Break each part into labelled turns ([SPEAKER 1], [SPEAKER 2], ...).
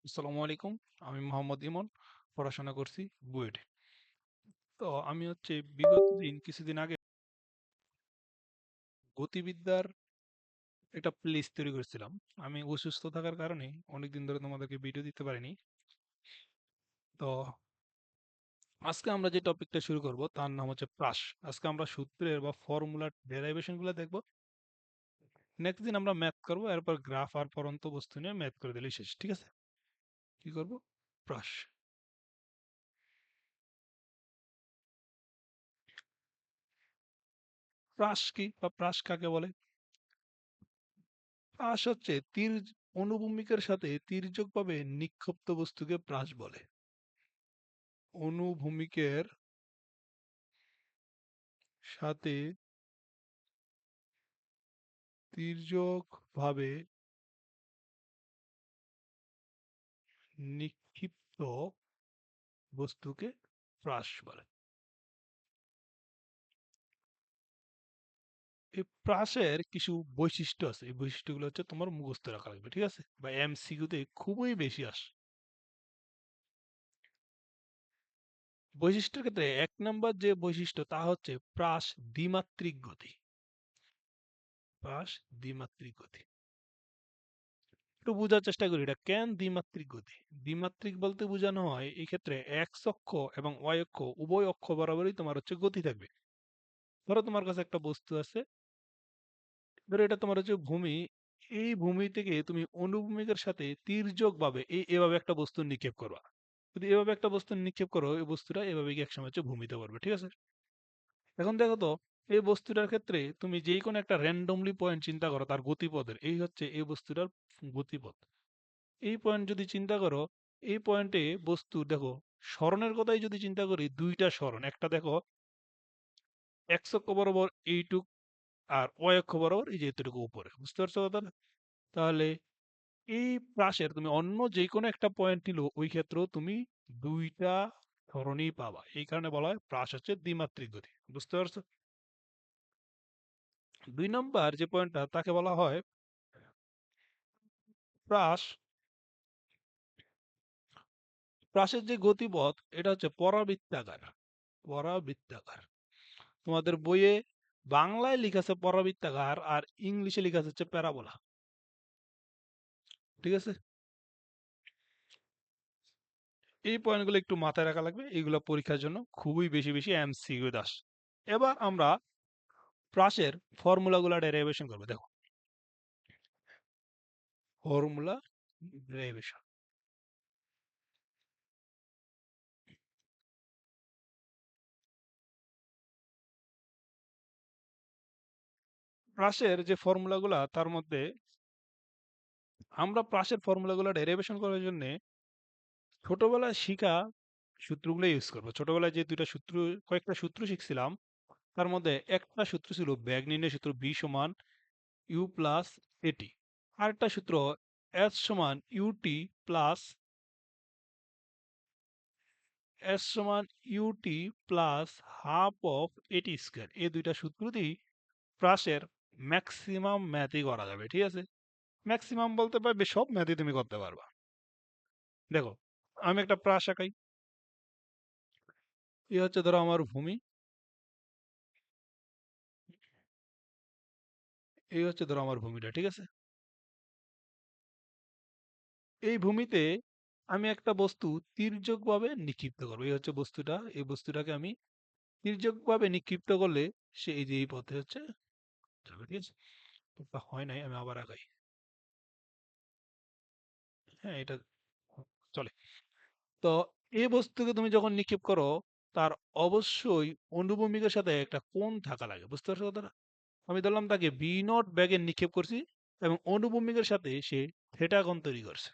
[SPEAKER 1] আসসালামু আলাইকুম। আমি মোহাম্মদ ইমন। পড়াশোনা করছি বুয়েটে। তো আমি বিগত কিছুদিন আগে গতিবিদ্যার একটা প্লেলিস্ট তৈরি করেছিলাম। আমি অসুস্থ থাকার কারণে অনেকদিন ধরে তোমাদেরকে ভিডিও দিতে পারিনি। তো আজকে আমরা যে টপিকটা শুরু করব তার নাম হচ্ছে প্রাস। আজকে আমরা সূত্রের বা ফর্মুলার ডেরাইভেশন গুলো দেখবো। নেক্সট দিন আমরা ম্যাথ করব, এরপর গ্রাফ আর পরন্ত বস্তু নিয়ে ম্যাথ করে দিলেই শেষ। ঠিক আছে? কি করব? প্রাস। প্রাস কি বা প্রাস কাকে বলে? প্রাস হচ্ছে অনুভূমিকের সাথে তির্যকভাবে নিক্ষিপ্ত বস্তুকে প্রাস বলে। অনুভূমিকের সাথে তির্যকভাবে নিক্ষিপ্ত বস্তুকে প্রাস বলে। এই প্রাসের কিছু বৈশিষ্ট্য আছে। এই বৈশিষ্ট্যগুলো তোমার মুখস্থ রাখা লাগবে। ঠিক আছে? বা এমসিকিউতে খুবই বেশি আসে। বৈশিষ্ট্যের ক্ষেত্রে ১ নাম্বার যে বৈশিষ্ট্য তা হচ্ছে প্রাস দ্বিমাত্রিক গতি। প্রাস দ্বিমাত্রিক গতি। একটু বোঝার চেষ্টা করি এটা কেন দ্বিমাত্রিক গতি। দ্বিমাত্রিক বলতে বোঝানো হয় এই ক্ষেত্রে এক্স অক্ষ এবং ওয়াই অক্ষ উভয় অক্ষ বরাবরই তোমার গতি থাকবে। ধরো তোমার কাছে একটা বস্তু আছে, ধরো এটা তোমার ভূমি। এই ভূমি থেকে তুমি অনুভূমিকের সাথে তির্যক ভাবে এভাবে একটা বস্তু নিক্ষেপ করবা। যদি এভাবে একটা বস্তু নিক্ষেপ করো, এই বস্তুটা এভাবে গিয়ে একসময় ভূমিতে পড়বে। ঠিক আছে? এখন দেখো তো, এই বস্তুটার ক্ষেত্রে তুমি যেই কোনো একটা র্যান্ডমলি পয়েন্ট চিন্তা করো তার গতিপথের, এই হচ্ছে এই বস্তুটার গতিপথ। এই পয়েন্ট যদি চিন্তা করো, এই পয়েন্টে বস্তু দেখো, সরণের কথাই যদি চিন্তা করি, দুইটা সরণ। একটা দেখো এক্স অক্ষ বরাবর এইটুক, আর ওয়াই অক্ষ বরাবর এই যে এতটুকু উপরে। বুঝতে পারছো কথাটা? তাহলে এই প্রাসের তুমি অন্য যে কোনো একটা পয়েন্ট নিলেও ওই ক্ষেত্রেও তুমি দুইটা সরণই পাবা। এই কারণে বলা হয় প্রাস হচ্ছে দ্বিমাত্রিক গতি। বুঝতে পারছো? ২ নম্বর যে পয়েন্টটা তাকে বলা হয় প্রাস। প্রাসের যে গতিপথ এটা হচ্ছে পরাবৃত্তাকার। পরাবৃত্তাকার। তোমাদের বইয়ে বাংলায় লেখা আছে পরাবৃত্তাকার, আর ইংলিশে লেখা আছে হচ্ছে প্যারাবোলা। ঠিক আছে? এই পয়েন্টগুলো একটু মাথায় রাখা লাগবে। এগুলো পরীক্ষার জন্য খুবই বেশি বেশি এমসিকিউ দাস। এবার আমরা প্রাসের ফর্মুলাগুলো ডেরিভেশন করবো। দেখো, ফর্মুলা ডেরিভেশন। প্রাসের যে ফর্মুলাগুলা তার মধ্যে আমরা প্রাসের ফর্মুলাগুলো ডেরিভেশন করার জন্য ছোটবেলায় শিখা সূত্রগুলো ইউজ করবো। ছোটবেলায় যে দুইটা সূত্র, কয়েকটা সূত্র শিখছিলাম, তার মধ্যে একটা সূত্র ছিল বেগ নির্ণয় সূত্র, বি সমান ইউ প্লাস এটি। আরেকটা সূত্র এস সমান u t plus u t plus half of a t square. এই দুইটা সূত্র দিয়েই প্রাসের ম্যাক্সিমাম ম্যাথই করা যাবে। ঠিক আছে? ম্যাক্সিমাম বলতে পারবে সব ম্যাথই তুমি করতে পারবা। দেখো, আমি একটা প্রাস আঁকাই। এই হচ্ছে ধরো আমার ভূমি, এই হচ্ছে ধরো আমার ভূমিটা। ঠিক আছে? এই ভূমিতে আমি একটা বস্তু তির্যকভাবে নিক্ষিপ্ত করবো। এই হচ্ছে বস্তুটা। এই বস্তুটাকে আমি তির্যকভাবে নিক্ষিপ্ত করলে সে এই যে এই পথে যাবে। ঠিক আছে? তো হয় নাই, আমি আবার আগাই। হ্যাঁ, এটা চলে। তো এই বস্তুকে তুমি যখন নিক্ষেপ করো, তার অবশ্যই অনুভূমিকের সাথে একটা কোণ থাকা লাগে। বুঝতে পারছো কথাটা? আমি ধরলাম তাকে বি নট ব্যাগে নিক্ষেপ করছি, এবং অনুভূমিকের সাথে সে থিটা কোণ তৈরি করছে।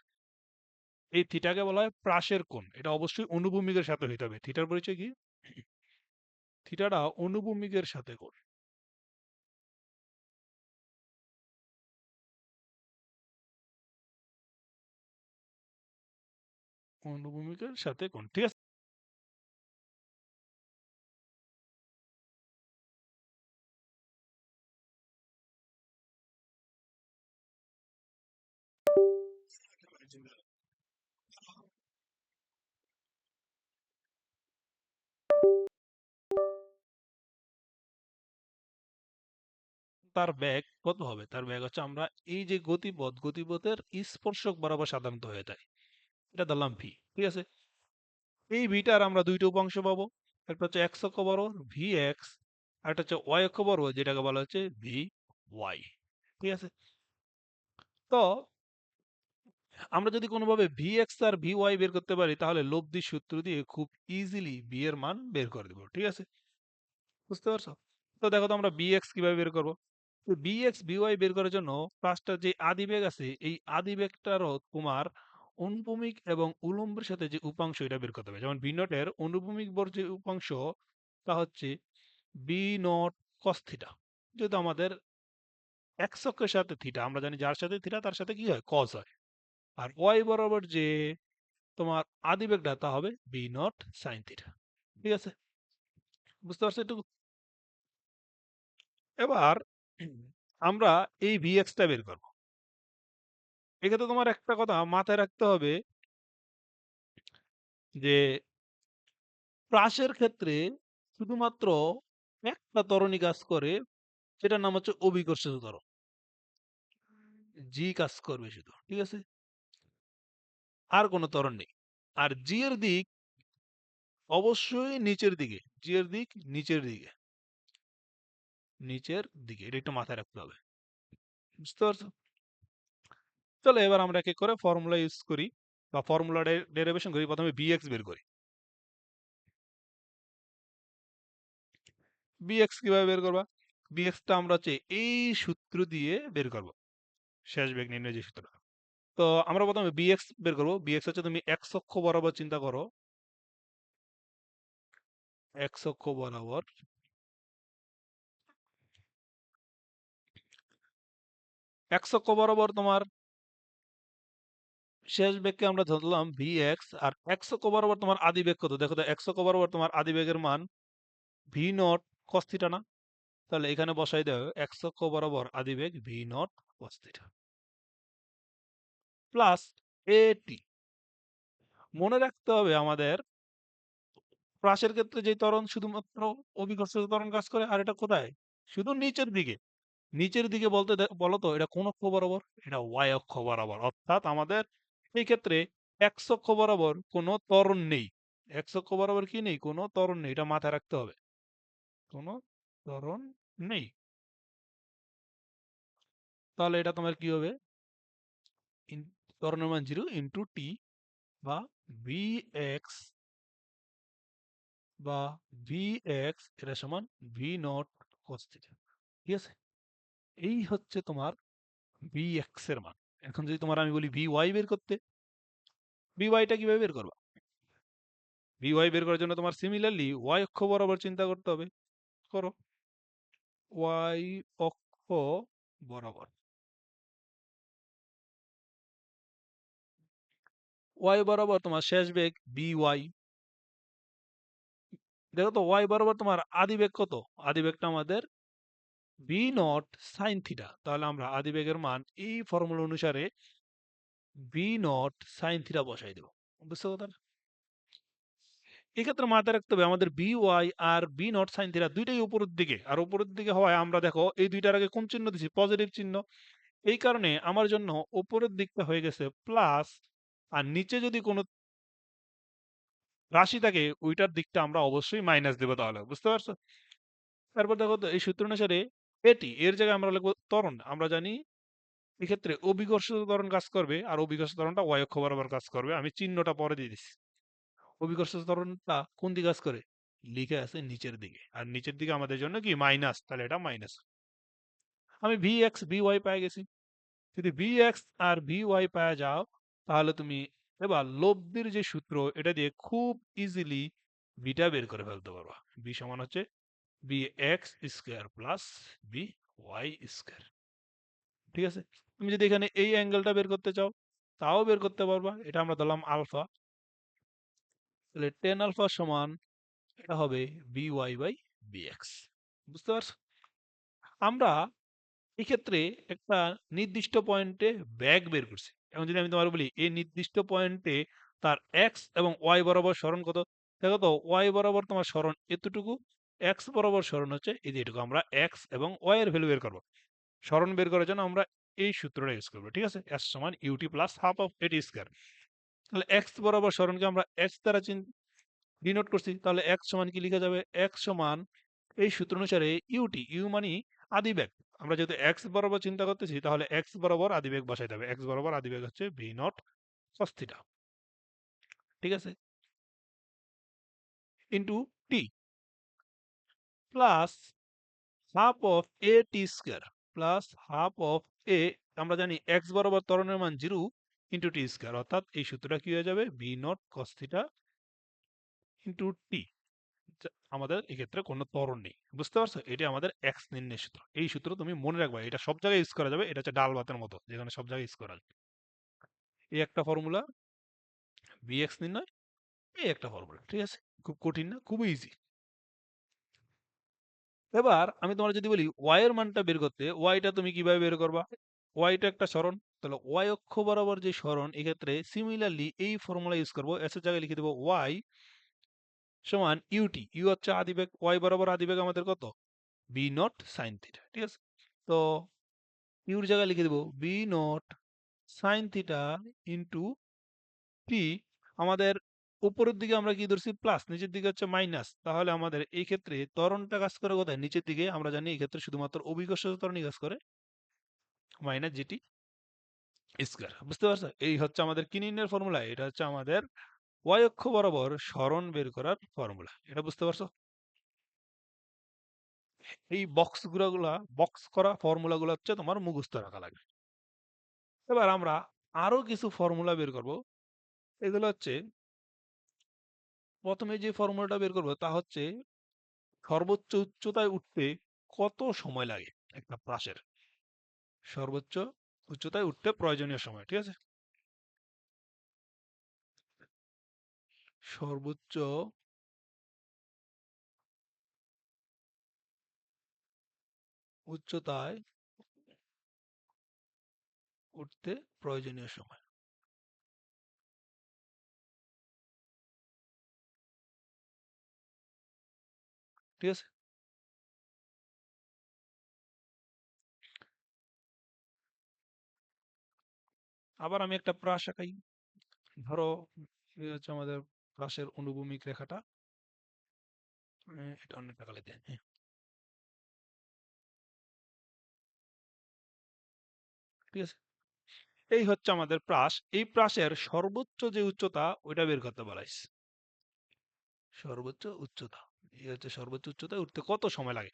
[SPEAKER 1] এই থিটাকে বলা হয় প্রাসের কোণ। এটা অবশ্যই অনুভূমিকের সাথে হইতে হবে। থিটার পরিচয় কি? থিটাটা অনুভূমিকের সাথে কোণ। অনুভূমিকের সাথে কোণ। ঠিক আছে? তার বেগ কত হবে? তার বেগ হচ্ছে আমরা এই যে গতিপথের স্পর্শক বরাবর সাধারণত হয়ে যায়। এটা ধরলাম ভি। ঠিক আছে? এই ভিটার আমরা দুইটা উপাংশ পাবো। একটা হচ্ছে এক্স অক্ষ বরাবর ভি এক্স, আর একটা হচ্ছে ওয়াই অক্ষ বরাবর যেটাকে বলা হচ্ছে ভি ওয়াই। ঠিক আছে? তো আমরা যদি কোনোভাবে ভি এক্স আর ভি ওয়াই বের করতে পারি তাহলে লব্ধি সূত্র দিয়ে খুব ইজিলি ভি এর মান বের করে দেবো। ঠিক আছে? বুঝতে পারছো? তো দেখো তো আমরা বি এক্স কিভাবে বের করবো। বি এক্স বি ওয়াই বের করার জন্য ফার্স্টটা যে আদিবেগ আছে এই আদিবেগটারও তোমার অনুভূমিক এবং উলম্বের সাথে যে উপাংশ এটা বের করতে হবে। যেমন বি নটের অনুভূমিক বর যে উপাংশ তা হচ্ছে বি নট কস থিটা, যেহেতু আমাদের এক্স অক্ষের সাথে থিটা, আমরা জানি যার সাথে থিটা তার সাথে কি হয়, কস হয়। আর ওয়াই বরাবর যে তোমার আদিবেগটা তা হবে বি নট সাইন থিটা। ঠিক আছে? বুঝতে পারছো একটু? এবার আমরা এই ভি এক্সটা বের করবো। এক্ষেত্রে তোমার একটা কথা মাথায় রাখতে হবে যে প্রাসের ক্ষেত্রে শুধুমাত্র একটা ত্বরণই কাজ করে, সেটার নাম হচ্ছে অভিকর্ষজ ত্বরণ। জি কাজ করবে শুধু। ঠিক আছে? আর কোনো ত্বরণ নেই। আর জি এর দিক অবশ্যই নিচের দিকে। জি এর দিক নিচের দিকে। নিচের দিকে। এটা একটু মাথায় রাখতে হবে। বুঝতে পারছো? চলো এবার আমরা এক এক করে ফর্মুলা ইউজ করি বা ফর্মুলা ডেরিভেশন করি। প্রথমে bx বের করি। bx কিভাবে বের করবা? bx টা আমরা হচ্ছে এই সূত্র দিয়ে বের করব। শেষ বেগ নির্ণয় যে সূত্রটা। তো আমরা প্রথমে bx বের করব। bx হচ্ছে তুমি x অক্ষ বরাবর চিন্তা করো। x অক্ষ বরাবর x অক্ষ বরাবর তোমার শেষ বেগকে আমরা ধরলাম vx, আর x অক্ষ বরাবর তোমার আদি বেগ কত? দেখো তো x অক্ষ বরাবর তোমার আদি বেগের মান v নট cos থিটা না? তাহলে এখানে বসাই দাও x অক্ষ বরাবর আদি বেগ v naught cos theta plus at। মনে রাখতে হবে আমাদের প্রাসের ক্ষেত্রে যে ত্বরণ শুধুমাত্র অভিকর্ষজ ত্বরণ কাজ করে, আর এটা কোথায়? শুধু নিচের দিকে। নিচের দিকে বলতে বলো তো এটা কোন অক্ষ বরাবর? এটা ওয়াই অক্ষ বরাবর। অর্থাৎ আমাদের এই ক্ষেত্রে এক্স অক্ষ বরাবর কোনো ত্বরণ নেই। এক্স অক্ষ বরাবর কি নেই? কোনো ত্বরণ নেই। এটা মাথায় রাখতে হবে। কোনো ত্বরণ নেই। তাহলে এটা তোমার কি হবে? ত্বরণের মান 0 ইন্টু টি বা ভি এক্স বা ভি এক্স এটা সমান ভি নট cos থিটা। ঠিক আছে? এই হচ্ছে তোমার ভি এক্স এর মান। এখন যদি তোমার আমি বলি ভি ওয়াই বের করতে, ভি ওয়াইটা কিভাবে বের করবা? ভি ওয়াই বের করার জন্য তোমার সিমিলারলি ওয়াই অক্ষ বরাবর চিন্তা করতে হবে। করো। ওয়াই অক্ষ বরাবর, ওয়াই বরাবর তোমার শেষ বেগ বি ওয়াই। দেখো তো ওয়াই বরাবর তোমার আদি বেগ কত? আদি বেগটা আমাদের বি নট সাইন থিটা। তাহলে আমরা আদি বেগের মান এই ফর্মুলা অনুসারে বি নট সাইন থিটা বসাই দেবো। বুঝছো কথা? এক্ষেত্রে মাথায় রাখতে হবে আমাদের বি ওয়াই আর বি নট সাইন থিটা দুইটাই উপরের দিকে, আর উপরের দিকে হওয়ায় আমরা দেখো এই দুইটার আগে কোন চিহ্ন দিচ্ছি? পজিটিভ চিহ্ন। এই কারণে আমার জন্য উপরের দিকটা হয়ে গেছে প্লাস, আর নিচে যদি কোনো রাশি থাকে ওইটার দিকটা আমরা অবশ্যই মাইনাস দেবো। তাহলে বুঝতে পারছো? তারপর দেখো তো এই সূত্র অনুসারে এটি এর জায়গায় আমরা লিখবো ত্বরণ। আমরা জানি এক্ষেত্রে অভিকর্ষ ত্বরণ কাজ করবে, আর অভিকর্ষ ত্বরণটা ওয়াই অক্ষ বরাবর কাজ করবে। আমি চিহ্নটা পরে দিয়ে দিচ্ছি। অভিকর্ষ ত্বরণটা কোন দিকে কাজ করে? লিখে আছে নিচের দিকে, আর নিচের দিকে আমাদের জন্য কি মাইনাস, তাহলে এটা মাইনাস। আমি ভি এক্স ভি ওয়াই পেয়ে গেছি। যদি ভি এক্স আর ভি ওয়াই পাওয়া যাও তাহলে তুমি এবার লব্ধির যে সূত্র এটা দিয়ে খুব ইজিলি বিটা বের করে ফেলতে পারবা। বি সমান হচ্ছে v x square plus v y square. ঠিক আছে? তুমি যদি এখানে এই অ্যাঙ্গেলটা বের করতে চাও তাও বের করতে পারবা। এটা আমরা ধরলাম আলফা। তাহলে টেন আলফা সমান এটা হবে v y by v x. বুঝতে পারছো? আমরা এক্ষেত্রে একটা নির্দিষ্ট পয়েন্টে ব্যাগ বের করছি। এখন যদি আমি তোমার বলি এই নির্দিষ্ট পয়েন্টে তার এক্স এবং ওয়াই বরাবর সরণ কত? দেখো তো ওয়াই বরাবর তোমার সরণ এতটুকু, এক্স বরাবর সরণ হচ্ছে এই যে এটুকু। আমরা এক্স এবং ওয়াই এর ভ্যালু বের করবো। সরণ বের করার জন্য আমরা এই সূত্রটা ইউজ করবো, ঠিক আছে? s সমান ut plus half of a t square. তাহলে x বরাবর সরণকে আমরা x দ্বারা ডিনোট করছি, তাহলে x সমান কি লিখা যাবে? x সমান এই সূত্র অনুসারে ut, u মানে আদি বেগ, আমরা যেহেতু x বরাবর চিন্তা করতেছি তাহলে x বরাবর আদি বেগ বসাইতে হবে। x বরাবর আদি বেগ হচ্ছে v নট cos থিটা, ঠিক আছে, into t plus half of A T square plus half of A, আমরা জানি x বরাবর ত্বরণের মান 0 ইন্টু টি স্কয়ার, অর্থাৎ এই সূত্রটা কি হয়ে যাবে? v naught cos theta into T. আমাদের এক্ষেত্রে কোনো ত্বরণ নেই, বুঝতে পারছো? এটা আমাদের এক্স নির্ণয়ের সূত্র। এই সূত্র তুমি মনে রাখবা, এটা সব জায়গায় ইউজ করা যাবে। এটা হচ্ছে ডাল ভাতের মতো, যেখানে সব জায়গায় ইউজ করা যাবে। এই একটা ফর্মুলা bx নির্ণয়, এই একটা ফর্মুলা, ঠিক আছে? খুব কঠিন না, খুবই ইজি। এবার আমি তোমার যদি বলি y এর মানটা বের করতে, ওয়াইটা তুমি কিভাবে বের করবা? ওয়াইটা একটা সরণ, তাহলে ওয়াই অক্ষ বরাবর যে সরণ, এক্ষেত্রে সিমিলারলি এই ফর্মুলা ইউজ করবো। এস এর জায়গায় লিখে দেবো ওয়াই সমান ইউটি, ইউ হচ্ছে আদিবেগ, ওয়াই বরাবর আদিবেগ আমাদের কত? বি নট সাইন থিটা, ঠিক আছে? তো ইউর জায়গায় লিখে দেবো B not sine theta into T. আমাদের উপরের দিকে আমরা কি ধরছি? প্লাস, নিচের দিকে হচ্ছে মাইনাস, তাহলে আমাদের এই ক্ষেত্রে ত্বরণটা কাজ করে কোথায়? নিচের দিকে। আমরা জানি এই ক্ষেত্রে শুধুমাত্র অভিকর্ষ ত্বরণই কাজ করে, মাইনাস জিটি স্কয়ার, বুঝতে পারছো? এই হচ্ছে আমাদের কি নির্ণয়ের ফর্মুলা? এটা হচ্ছে আমাদের ওয়াই অক্ষ বরাবর সরণ বের করার ফর্মুলা। এটা বুঝতে পারছো? এই বক্স করা ফর্মুলা গুলো হচ্ছে তোমার মুখস্থ রাখা লাগবে। এবার আমরা আরো কিছু ফর্মুলা বের করব। এগুলো হচ্ছে, প্রথমে যে ফর্মুলাটা বের করবো তা হচ্ছে সর্বোচ্চ উচ্চতায় উঠতে কত সময় লাগে একটা প্রাসের, সর্বোচ্চ উচ্চতায় উঠতে প্রয়োজনীয় সময়, ঠিক আছে? সর্বোচ্চ উচ্চতায় উঠতে প্রয়োজনীয় সময়, ঠিক আছে? আবার আমি একটা প্রাস আঁকাই। ধরো এই হচ্ছে আমাদের প্রাসের অনুভূমিক রেখাটা। এটা অনেক টাকা লেগে, হ্যাঁ, ঠিক আছে? এই হচ্ছে আমাদের প্রাস। এই প্রাসের সর্বোচ্চ যে উচ্চতা ওইটা বের করতে বলাইছে। সর্বোচ্চ উচ্চতা, এই হচ্ছে সর্বোচ্চ উচ্চতায় উঠতে কত সময় লাগে।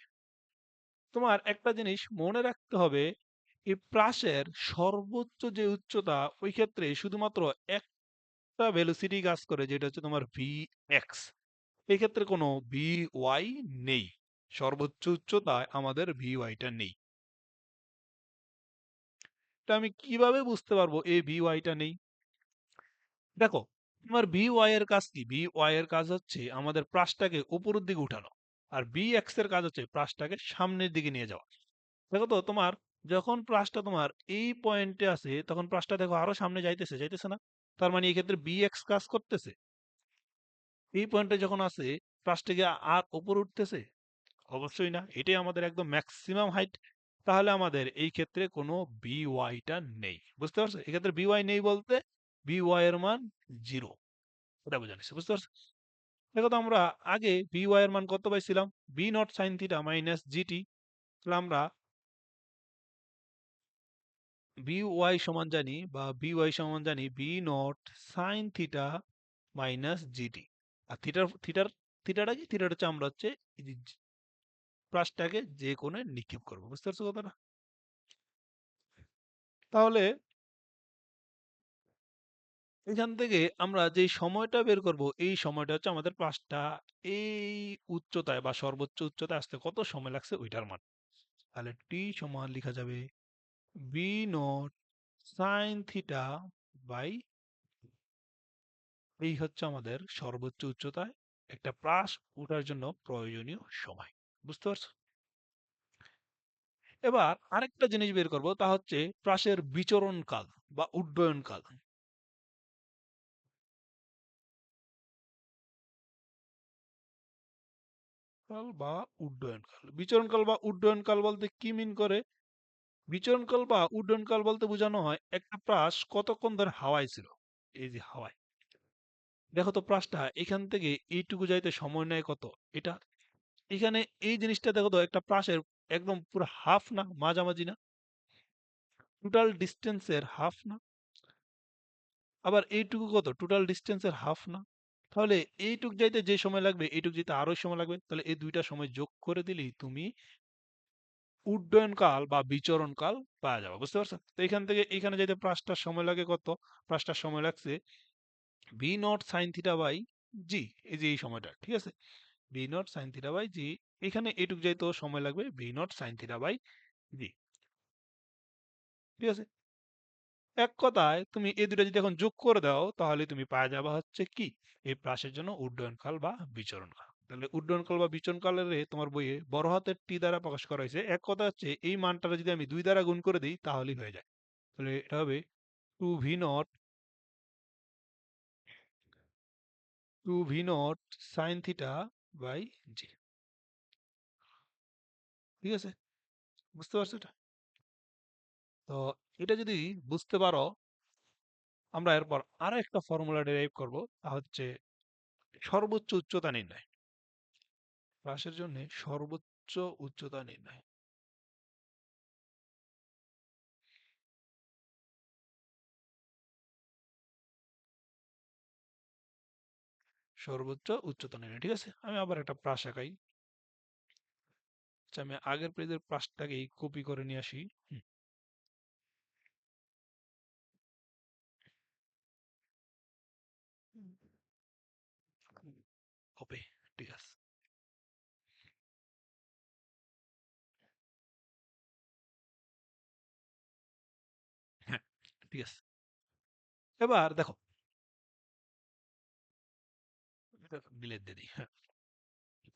[SPEAKER 1] তোমার একটা জিনিস মনে রাখতে হবে, এই প্রাসের সর্বোচ্চ যে উচ্চতা, ওই ক্ষেত্রে শুধুমাত্র একটা ভেলোসিটি কাজ করে, যেটা হচ্ছে তোমার ভি এক্স। এই ক্ষেত্রে কোনো ভি ওয়াই নেই। সর্বোচ্চ উচ্চতায় আমাদের ভি ওয়াইটা নেই। এটা আমি কিভাবে বুঝতে পারবো এই ভি ওয়াইটা নেই? দেখো, তোমার ভি ওয়াই এর কাজ কি? ভি ওয়াই এর কাজ হচ্ছে আমাদের প্রাসটাকে উপরের দিকে উঠানো, আর ভি এক্স এর কাজ হচ্ছে প্রাসটাকে সামনের দিকে নিয়ে যাওয়া। দেখো তো, তোমার যখন প্লাসটা তোমার এই পয়েন্টে আছে, তখন প্লাসটা দেখো আরো সামনে যাইতেছে, যাইতেছে না? তার মানে এই ক্ষেত্রে বি এক্স কাজ করতেছে। এই পয়েন্টে যখন আছে, প্লাসটা কি আর উপরে উঠতেছে? অবশ্যই না। এটাই আমাদের একদম ম্যাক্সিমাম হাইট। তাহলে আমাদের এই ক্ষেত্রে কোনো বি ওয়াইটা নেই, বুঝতে পারছো? এক্ষেত্রে বি ওয়াই নেই বলতে বি ওয়াই এর মান 0, এটা বোঝা নিচ্ছে, বুঝতে পারছো? দেখো তো, আমরা আগে বি ওয়াই এর মান কত পাইছিলাম? B not sine theta minus GT. তাহলে আমরা by সমান জানি, বা by সমান জানি B not sine theta minus GT. আর থিটাটা কি? থিটাটা হচ্ছে আমরা হচ্ছে প্লাসটাকে যে কোণে নিক্ষেপ করবো, বুঝতে পারছো কথাটা? তাহলে এখান থেকে আমরা যে সময়টা বের করব, এই সময়টা হচ্ছে আমাদের প্লাসটা এই উচ্চতায় বা সর্বোচ্চ উচ্চতায় আসতে কত সময় লাগছে ওইটার মান। তাহলে টি সমান লেখা যাবে v not sine theta by, এই হচ্ছে আমাদের সর্বোচ্চ উচ্চতায় একটা প্রাস ওঠার জন্য প্রয়োজনীয় সময়, বুঝতে পারছো? এবার আরেকটা জিনিস বের করব, তা হচ্ছে প্রাসের বিচরণ কাল বা উড্ডয়ন কাল। কাল বা উড্ডয়ন কাল, বিচরণ কাল বা উড্ডয়ন কাল বলতে কি মিন করে? বিচরণকাল বা উড্ডয়নকাল বলতে বোঝানো হয় একটা প্রাস কতক্ষণ ধরে হাওয়ায় ছিল। এই যে হাওয়ায়, দেখো তো প্রাসটা এখান থেকে এইটুকু যাইতে সময় নেয় কত? এটা এখানে এই জিনিসটা দেখো তো, একটা প্রাসের একদম পুরো হাফ না, মাঝামাঝি না, টোটাল ডিস্টেন্সের হাফ না? আবার এইটুকু কত? টোটাল ডিস্টেন্সের হাফ না? তাহলে এইটুক যাইতে যে সময় লাগবে এইটুক যেতে আরো সময় লাগবে, তাহলে এই দুইটা সময় যোগ করে দিলেই তুমি উড্ডয়নকাল বা বিচরণকাল পাওয়া যাবে। বুঝতে পারছো? তো এখান থেকে এখানে যাইতে প্রাসটার সময় লাগে কত? প্রাসটার সময় লাগছে V not sine theta by G. এই যে এই সময়টা, ঠিক আছে, V not sine theta by G. এখানে এটুক যাইতেও সময় লাগবে V not sine theta by জি। ঠিক আছে, এক কথায় তুমি এই দুটো যদি এখন যোগ করে দাও তাহলে তুমি পাওয়া যাবে হচ্ছে কি, এই প্রাসের জন্য উড্ডয়নকাল বা বিচরণকাল। তাহলে উড্ডয়নকাল বা বিচরণকালের তোমার বইয়ে বড় হাতের টি দ্বারা প্রকাশ করা হয়েছে। এক কথা হচ্ছে এই মানটা যদি আমি 2 দ্বারা গুণ করে দিই তাহলেই হয়ে যায়। তাহলে এটা হবে 2v0 2v0 sign theta by জি। ঠিক আছে, বুঝতে পারছো এটা? তো এটা যদি বুঝতে পারো, আমরা এরপর আরো একটা ফর্মুলা ডেরাইভ করব, তা হচ্ছে সর্বোচ্চ উচ্চতা নির্ণয়। প্রাসের জন্য সর্বোচ্চ উচ্চতা নির্ণয়। সর্বোচ্চ উচ্চতা নির্ণয়, ঠিক আছে, আমি আবার একটা প্রাস আঁকাই। আচ্ছা, আমি আগের পেজের প্রাসটাকেই কপি করে নিয়ে আসি। কপি, ঠিক আছে। হ্যাঁ, ঠিক আছে। এবার দেখো, ডিলেট দিয়ে দিই। হ্যাঁ,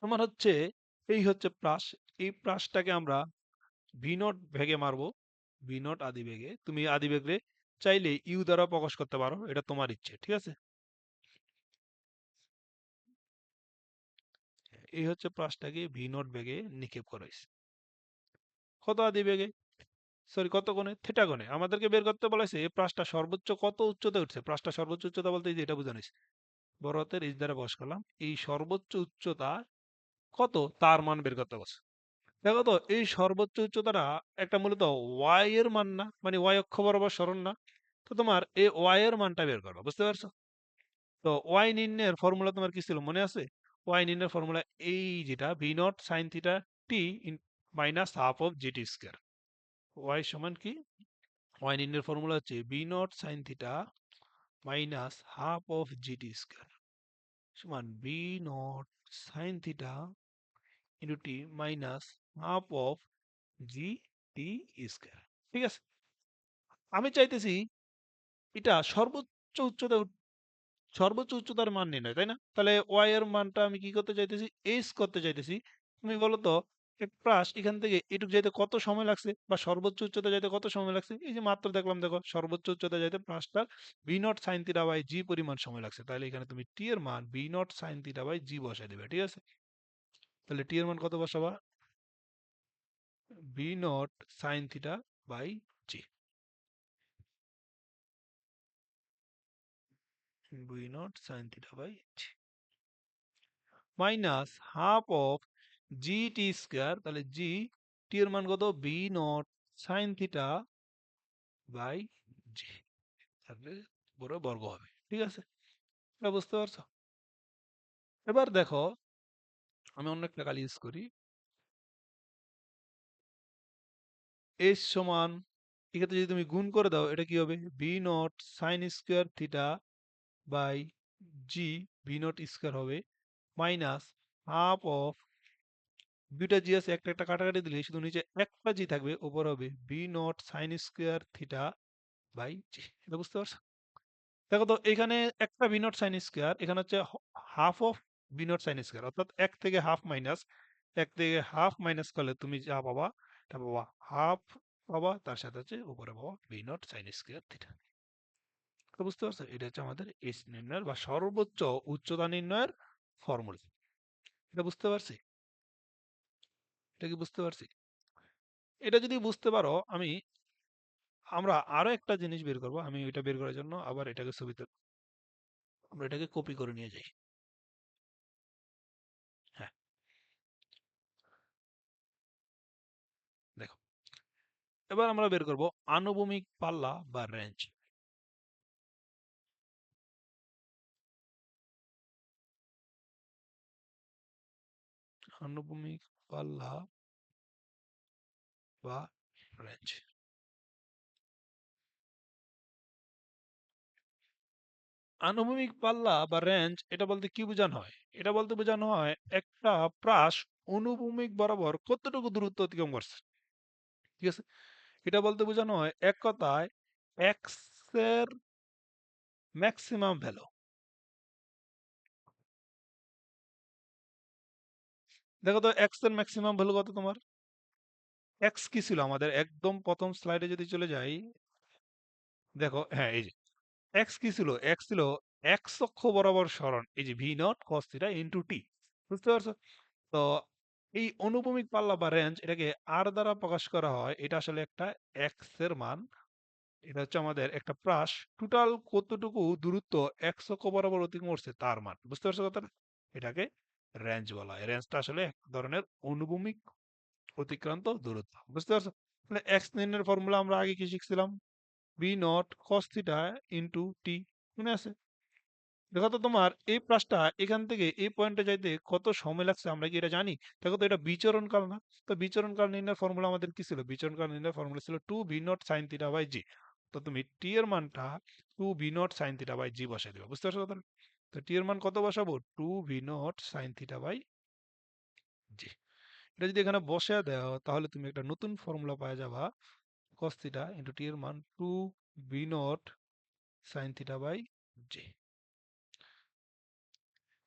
[SPEAKER 1] আমার হচ্ছে এই হচ্ছে প্রাস। এই প্রাসটাকে আমরা ভি নট ভেগে মারবো। ভি নট আদি বেগে, তুমি আদি বেগে চাইলে ইউ দ্বারা প্রকাশ করতে পারো, এটা তোমার ইচ্ছে, ঠিক আছে। এই হচ্ছে প্রাসটাকে ভি নট বেগে নিক্ষেপ করা হয়েছে। কত আদি বেগে, সরি কত কোণে? থিটা কোণে। আমাদেরকে বের করতে বলেছে এই প্রাসটা সর্বোচ্চ কত উচ্চতা উঠছে। প্রাসটা সর্বোচ্চ উচ্চতা বলতে এই যে এটা বোঝানো হয়েছে, বড় হাতের এইচ দ্বারা প্রকাশ করলাম। এই সর্বোচ্চ উচ্চতা কত তার মান বের করতে বলছে। দেখো তো, এই সর্বোচ্চ উচ্চতাটা একটা মূলত ওয়াই এর মান না, মানে ওয়াই অক্ষ বরাবর সরণ না। তো তোমার এই ওয়াই এর মানটা বের করবা, বুঝতে পারছো? তো ওয়াই নির্ণয়ের ফর্মুলা তোমার কি ছিল মনে আছে? ওয়াই নির্ণয়ের ফর্মুলা এই যেটা V not sine theta T minus half of GT square. Y সমান কি? ওয়াই নির্ণয়ের ফর্মুলা হচ্ছে V not sine theta minus half of GT square সমান V not sine theta into T minus half of G T square. ঠিক আছে, আমি চাইতেছি এটা সর্বোচ্চ উচ্চতা, সর্বোচ্চ উচ্চতার মান নির্ণয়, তাই না? তাহলে ওয়াই এর মানটা আমি কি করতে চাইতেছি? এস করতে চাইতেছি। তুমি বলো তো, এক প্রাস এখান থেকে এটুক যাইতে কত সময় লাগছে, বা সর্বোচ্চ উচ্চতা যাইতে কত সময় লাগছে? এই যে মাত্র দেখলাম, দেখো সর্বোচ্চ উচ্চতা যাইতে প্রাসটার v not sine theta by g পরিমাণ সময় লাগছে। তাহলে এখানে তুমি টি এর মান v not sine theta by g বসাই দেবে, ঠিক আছে। তাহলে টি এর মান কত বসাবা? V not sine theta by g. V not sine theta by g minus half of G T square. তাহলে জি টি এর মান কত? V not sine theta by g. তাহলে পুরো বর্গ হবে, ঠিক আছে। এটা বুঝতে পারছো? এবার দেখো, আমি অন্য একটা কালি ইউজ করি। এস সমান, এক্ষেত্রে যদি তুমি গুণ করে দাও এটা কি হবে? V not sine square theta by g, v naught square হবে মাইনাস হাফ অফ, দুইটা জি আছে, একটা একটা কাটাকাটি দিলে শুধু নিচে একটা জি থাকবে, উপর হবে v not sine square theta by g. এটা বুঝতে পারছো? দেখো তো, এখানে একটা বি নট সাইন স্কোয়ার, এখানে হচ্ছে half of v not sine square, অর্থাৎ এক থেকে হাফ মাইনাস, এক থেকে হাফ মাইনাস করলে তুমি যা পাবা, তা পাবা হাফ পাবা, তার সাথে হচ্ছে উপরে পাবা v not sine square theta. তো বুঝতে পারছো, এটা হচ্ছে আমাদের এস নির্ণয়ের বা সর্বোচ্চ উচ্চতা নির্ণয়ের ফর্মুলা। এটা বুঝতে পারছি? এটা কি বুঝতে পারছি? এটা যদি বুঝতে পারো, আমরা আরো একটা জিনিস বের করব। আমি ওইটা বের করার জন্য আবার এটাকে ছবিতে আমরা এটাকে কপি করে নিয়ে যাই। হ্যাঁ, দেখো, এবার আমরা বের করব আনুভূমিক পাল্লা বা রেঞ্জ। আনুভূমিক পাল্লা বা রেঞ্জ। আনুভূমিক পাল্লা বা রেঞ্জ এটা বলতে কি বোঝানো হয়? এটা বলতে বোঝানো হয় একটা প্রাস অনুভূমিক বরাবর কতটুকু দূরত্ব অতিক্রম করছে। ঠিক আছে? এটা বলতে বোঝানো হয় এক কথায় এক্স এর ম্যাক্সিমাম ভ্যালু। দেখো তো এক্স এর ম্যাক্সিমাম ভ্যালু কত তোমার? এক্স কি ছিল আমাদের একদম প্রথম স্লাইডে যদি চলে যাই, দেখো, হ্যাঁ, এই যে এক্স কি ছিল? এক্স ছিল এক্স অক্ষ বরাবর সরণ, এই যে V naught cos theta into টি। বুঝতে পারছো? তো এই অনুভূমিক পাল্লা বা রেঞ্জ এটাকে আর দ্বারা প্রকাশ করা হয়। এটা আসলে একটা এক্স এর মান। এটা হচ্ছে আমাদের একটা প্রাস টোটাল কতটুকু দূরত্ব এক্স অক্ষ বরাবর অতিক্রম করছে তার মান। বুঝতে পারছো কথাটা? এটাকে রেঞ্জ বলা হয়। রেঞ্জটা আসলে এক ধরনের অনুভূমিক অতিক্রান্ত দূরত্ব। বুঝতে পারছো? তাহলে এক্স নির্ণয়ের ফর্মুলা আমরা আগে কি শিখছিলাম? V not cos theta into t. মনে আছে? দেখো তো তোমার এই প্লাসটা এখান থেকে এই পয়েন্টে যাইতে কত সময় লাগছে আমরা কি এটা জানি? দেখো তো এটা বিচরণ কাল না? তো বিচরণ কাল নির্ণয়ের ফর্মুলা আমাদের কি ছিল? বিচরণ কাল নির্ণয়ের ফর্মুলা ছিল 2 v0 sin থিটা বাই জি। তো তুমি টি এর মানটা 2 v0 sin theta by g বসাই দিবা। বুঝতে পারছো কথা? তো টি এর মান কত বসাবো? 2 v0 sin theta by g. এটা যদি এখানে বসে দাও তাহলে তুমি একটা নতুন ফর্মুলা পাওয়া যাবা। cos থিটা ইনটু টি এর মান 2 v0 sin theta by G.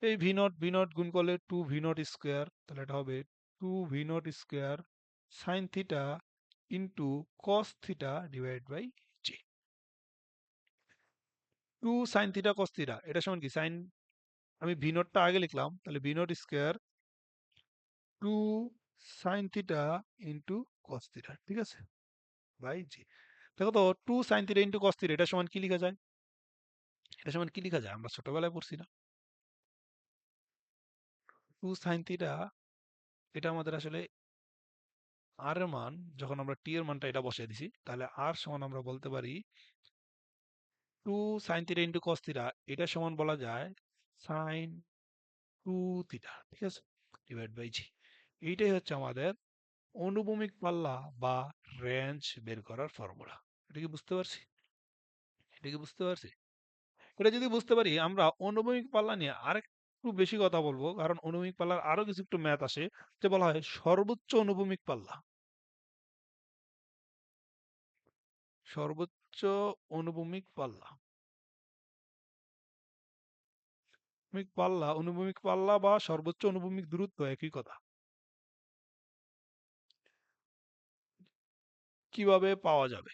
[SPEAKER 1] এই ভি নট গুণ করলে 2 v0 স্কোয়ার, তাহলে এটা হবে 2 v0 square sine theta into cos theta divide by g. 2 sin theta cos theta এটা সমান কি? সাইন, আমি ভি নটটা আগে লিখলাম, তাহলে V not square 2 sin theta into cos theta. ঠিক আছে? বাই জি। দেখো তো 2 sin theta into cos theta এটা সমান কি লেখা যায়? এটা সমান কি লেখা যায়? আমরা ছোটবেলায় পড়ছি না? 2 sin থিটা, এটা আমাদের আসলে আর এর মান, যখন আমরা টি এর মানটা এটা বসিয়ে দিছি, তাহলে আর সমান আমরা বলতে পারি 2 sin theta into cos theta. এটা সমান বলা যায় sin 2 থিটা। ঠিক আছে? ডিভাইড বাই জি। এইটাই হচ্ছে আমাদের অনুভূমিক পাল্লা বা রেঞ্জ বের করার ফর্মুলা। এটা কি বুঝতে পারছি? এটা কি বুঝতে পারছি? এটা যদি বুঝতে পারি, আমরা অনুভূমিক পাল্লা নিয়ে আরেকটু বেশি কথা বলবো, কারণ অনুভূমিক পাল্লার আরো কিছু একটু ম্যাথ আসে, যে বলা হয় সর্বোচ্চ অনুভূমিক পাল্লা। সর্বোচ্চ অনুভূমিক পাল্লা, অনুভূমিক পাল্লা বা সর্বোচ্চ অনুভূমিক দূরত্ব একই কথা। কিভাবে পাওয়া যাবে?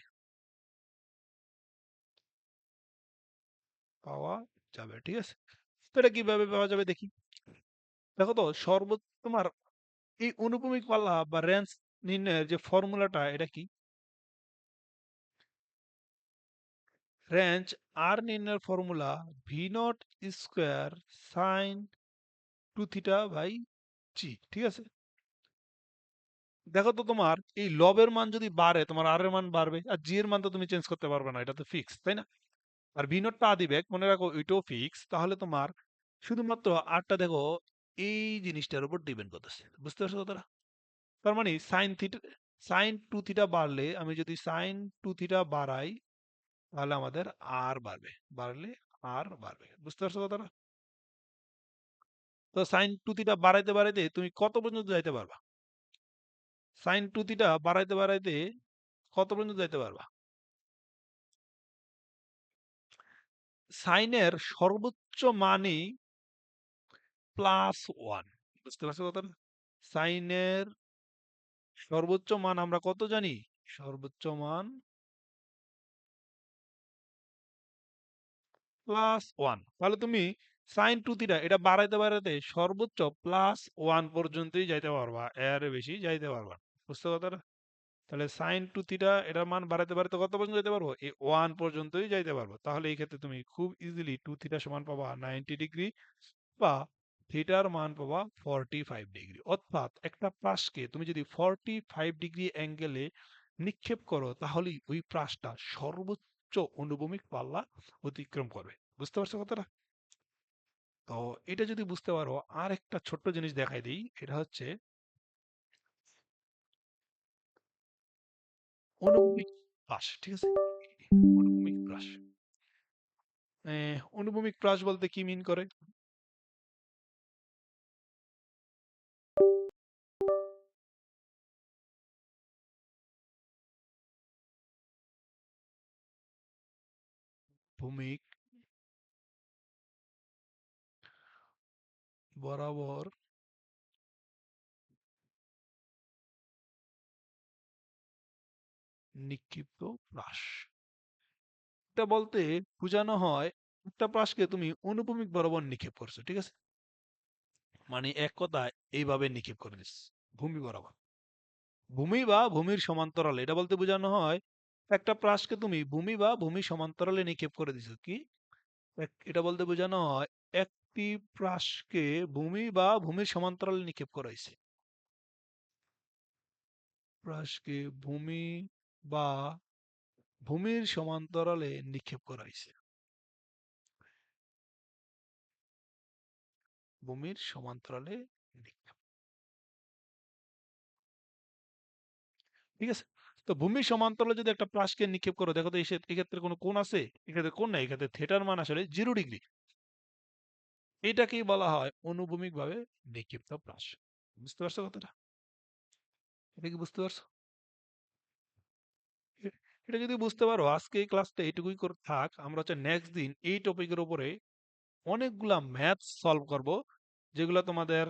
[SPEAKER 1] পাওয়া যাবে, ঠিক আছে? তো এটা কিভাবে পাওয়া যাবে দেখি। দেখো তো সর্বোচ্চ তোমার এই অনুভূমিক পাল্লা বা রেঞ্জ নির্ণয়ের যে ফর্মুলাটা, এটা কি? রেঞ্জ আর নির্ণয়ের formula v not square sine 2 theta by জি। ঠিক আছে? দেখো তো তোমার এই লবের মান যদি বাড়ে, তোমার আর এর মান বাড়বে, আর জি এর মান তো তুমি চেঞ্জ করতে পারবে না, এটা তো ফিক্স, তাই না? আর ভি নটটা আদিবেগ, মনে রাখো ওইটাও ফিক্স। তাহলে তোমার শুধুমাত্র আরটা দেখো এই জিনিসটার উপর ডিপেন্ড করতেছে। বুঝতে পারছো কথাটা? তার মানে সাইন 2 থিটা বাড়লে, আমি যদি সাইন 2 থিটা বাড়াই, তাহলে আমাদের আর বাড়বে। বাড়লে আর বাড়বে। বুঝতে পারছো কথাটা? তো সাইন 2 থিটা বাড়াইতে বাড়াইতে তুমি কত পর্যন্ত যাইতে পারবা? সাইন 2 থিটা বাড়াইতে বাড়াইতে কত পর্যন্ত যাইতে পারবা? সাইনের সর্বোচ্চ মানই +1। বুঝতে পারছো কথাটা? সাইনের সর্বোচ্চ মান আমরা কত জানি? সর্বোচ্চ মান +1। তাহলে তুমি সাইন 2 থিটা এটা বাড়াইতে বাড়াইতে সর্বোচ্চ +1 পর্যন্তই যাইতে পারবা, এর বেশি যাইতে পারবা না। বুঝতে কথাটা? তাহলে সাইন টু থিটা এটার মান বাড়াতে বাড়াতে কত পর্যন্ত যেতে পারবো? এই 1 পর্যন্তই যাইতে পারবো। তাহলে এই ক্ষেত্রে তুমি খুব ইজিলি টু থিটা সমান পাবা 90 ডিগ্রি বা থিটার মান পাবা 45 ডিগ্রি। অর্থাৎ একটা প্রাসকে তুমি যদি 45 ডিগ্রি অ্যাঙ্গেলে নিক্ষেপ করো তাহলেই ওই প্রাসটা সর্বোচ্চ অনুভূমিক পাল্লা অতিক্রম করবে। বুঝতে পারছো কথাটা? তো এটা যদি বুঝতে পারো, আর একটা ছোট্ট জিনিস দেখাই দিই। এটা হচ্ছে অনুভূমিক প্রাস। ঠিক আছে? অনুভূমিক প্রাস। অনুভূমিক প্রাস বলতে কি মিন করে? ভূমিক বরাবর নিক্ষিপ্ত প্রাস। এটা বলতে বোঝানো হয় একটা প্রাসকে তুমি অনুভূমিক বরাবর নিক্ষেপ করছো। ঠিক আছে? মানে এক কথায় এইভাবে নিক্ষেপ করে দিস ভূমি বরাবর। ভূমি বা ভূমির সমান্তরালে, এটা বলতে বোঝানো হয় একটা প্রাসকে তুমি ভূমি বা ভূমি সমান্তরালে নিক্ষেপ করে দিছো। কি? এটা বলতে বোঝানো হয় একটি প্রাসকে ভূমি বা ভূমির সমান্তরালে নিক্ষেপ করা হয়েছে। প্রাসকে ভূমি বা ভূমির সমান্তরালে নিক্ষেপ করা হয়েছে। ভূমির সমান্তরালে নিক্ষেপ। ঠিক আছে? তো ভূমির সমান্তরালে যদি একটা প্রাসকে নিক্ষেপ করো, দেখো তো এক্ষেত্রে কোনো কোণ আছে? এক্ষেত্রে কোণ নাই, এক্ষেত্রে থিটার মান আসলে 0 ডিগ্রি। এটাকেই বলা হয় অনুভূমিক ভাবে নিক্ষিপ্ত প্রাস। বুঝতে পারছো কথাটা? এটা কি বুঝতে পারছো? এ- এটা যদি বুঝতে পারো, আজকে এই ক্লাসটা এইটুকুই করে থাক। আমরা হচ্ছে নেক্সট দিন এই টপিকের উপরে অনেকগুলা ম্যাথ সলভ করব, যেগুলো তোমাদের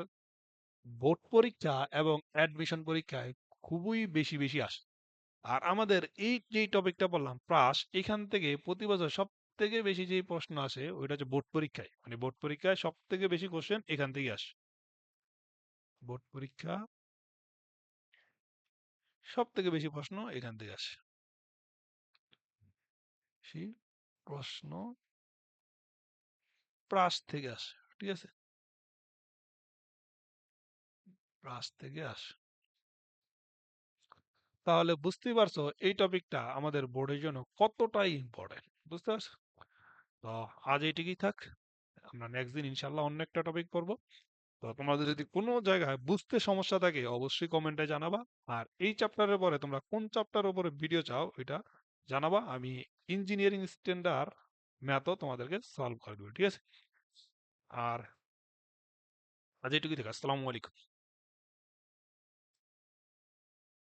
[SPEAKER 1] বোর্ড পরীক্ষা এবং অ্যাডমিশন পরীক্ষায় খুবই বেশি বেশি আসে। আর আমাদের এই যে টপিকটা বললাম প্রাস, এখান থেকে প্রতি বছর সব থেকে বেশি যে প্রশ্ন আসে ওইটা হচ্ছে বোর্ড পরীক্ষায়। মানে বোর্ড পরীক্ষায় সব থেকে বেশি কোশ্চেন এখান থেকে আসে। বোর্ড পরীক্ষা সব থেকে বেশি প্রশ্ন এখান থেকে আসে। সেই প্রশ্ন প্রাস থেকে আসে। ঠিক আছে? প্রাস থেকে আসে। তাহলে বুঝতেই পারছো এই টপিকটা আমাদের বোর্ডের জন্য কতটাই ইম্পর্টেন্ট। বুঝতে পারছো? তো আজ এইটুকুই থাক। আমরা নেক্সট দিন ইনশাল্লাহ অন্য একটা টপিক পড়বো। তো তোমাদের যদি কোনো জায়গায় বুঝতে সমস্যা থাকে অবশ্যই কমেন্টে জানাবা। আর এই চ্যাপ্টারের পরে তোমরা কোন চ্যাপ্টারের উপরে ভিডিও চাও এটা জানাবা। আমি ইঞ্জিনিয়ারিং স্ট্যান্ডার্ড ম্যাথও তোমাদেরকে সলভ করে দেবো। ঠিক আছে? আর আজ এইটুকুই থেকে আসসালামু আলাইকুম।